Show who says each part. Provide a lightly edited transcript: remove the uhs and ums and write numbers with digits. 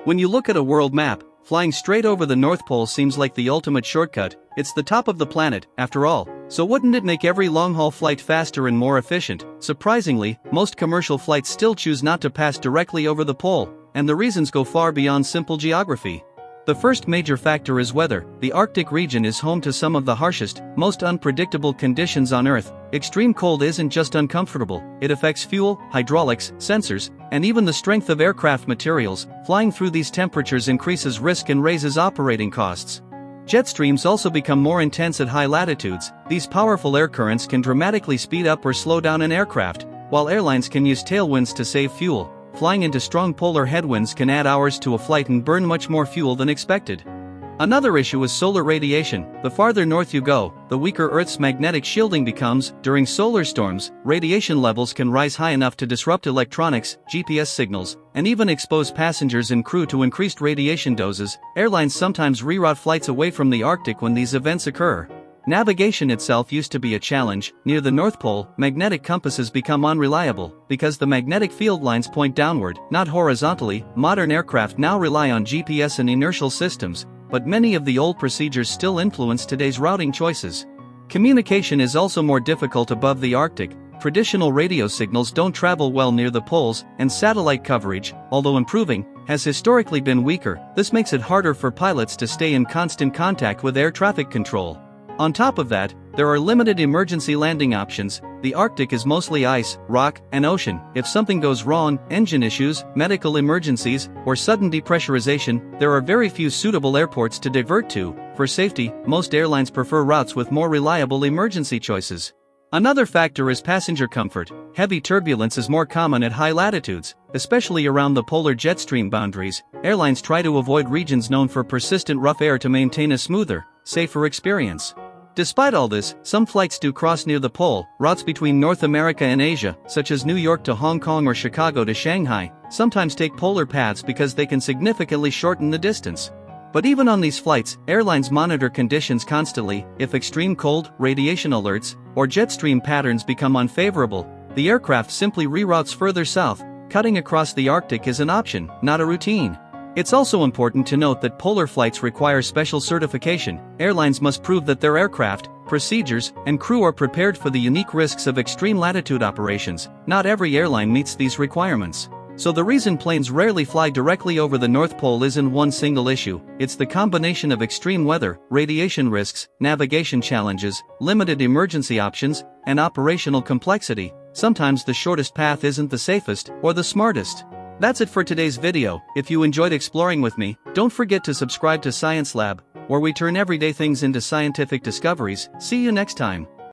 Speaker 1: When you look at a world map, flying straight over the North Pole seems like the ultimate shortcut. It's the top of the planet, after all. So wouldn't it make every long-haul flight faster and more efficient? Surprisingly, most commercial flights still choose not to pass directly over the pole, and the reasons go far beyond simple geography. The first major factor is weather. The Arctic region is home to some of the harshest, most unpredictable conditions on Earth. Extreme cold isn't just uncomfortable, it affects fuel, hydraulics, sensors, and even the strength of aircraft materials. Flying through these temperatures increases risk and raises operating costs. Jet streams also become more intense at high latitudes. These powerful air currents can dramatically speed up or slow down an aircraft, while airlines can use tailwinds to save fuel. Flying into strong polar headwinds can add hours to a flight and burn much more fuel than expected. Another issue is solar radiation. The farther north you go, the weaker Earth's magnetic shielding becomes. During solar storms, radiation levels can rise high enough to disrupt electronics, GPS signals, and even expose passengers and crew to increased radiation doses. Airlines sometimes reroute flights away from the Arctic when these events occur. Navigation itself used to be a challenge. Near the North Pole, magnetic compasses become unreliable because the magnetic field lines point downward, not horizontally. Modern aircraft now rely on GPS and inertial systems, but many of the old procedures still influence today's routing choices. Communication is also more difficult above the Arctic. Traditional radio signals don't travel well near the poles, and satellite coverage, although improving, has historically been weaker. This makes it harder for pilots to stay in constant contact with air traffic control. On top of that, there are limited emergency landing options. The Arctic is mostly ice, rock, and ocean. If something goes wrong, engine issues, medical emergencies, or sudden depressurization, there are very few suitable airports to divert to. For safety, most airlines prefer routes with more reliable emergency choices. Another factor is passenger comfort. Heavy turbulence is more common at high latitudes, especially around the polar jet stream boundaries. Airlines try to avoid regions known for persistent rough air to maintain a smoother, safer experience. Despite all this, some flights do cross near the pole. Routes between North America and Asia, such as New York to Hong Kong or Chicago to Shanghai, sometimes take polar paths because they can significantly shorten the distance. But even on these flights, airlines monitor conditions constantly. If extreme cold, radiation alerts, or jet stream patterns become unfavorable, the aircraft simply reroutes further south. Cutting across the Arctic is an option, not a routine. It's also important to note that polar flights require special certification. Airlines must prove that their aircraft, procedures, and crew are prepared for the unique risks of extreme latitude operations. Not every airline meets these requirements. So the reason planes rarely fly directly over the North Pole isn't one single issue. It's the combination of extreme weather, radiation risks, navigation challenges, limited emergency options, and operational complexity. Sometimes the shortest path isn't the safest or the smartest. That's it for today's video. If you enjoyed exploring with me, don't forget to subscribe to Science Lab, where we turn everyday things into scientific discoveries. See you next time.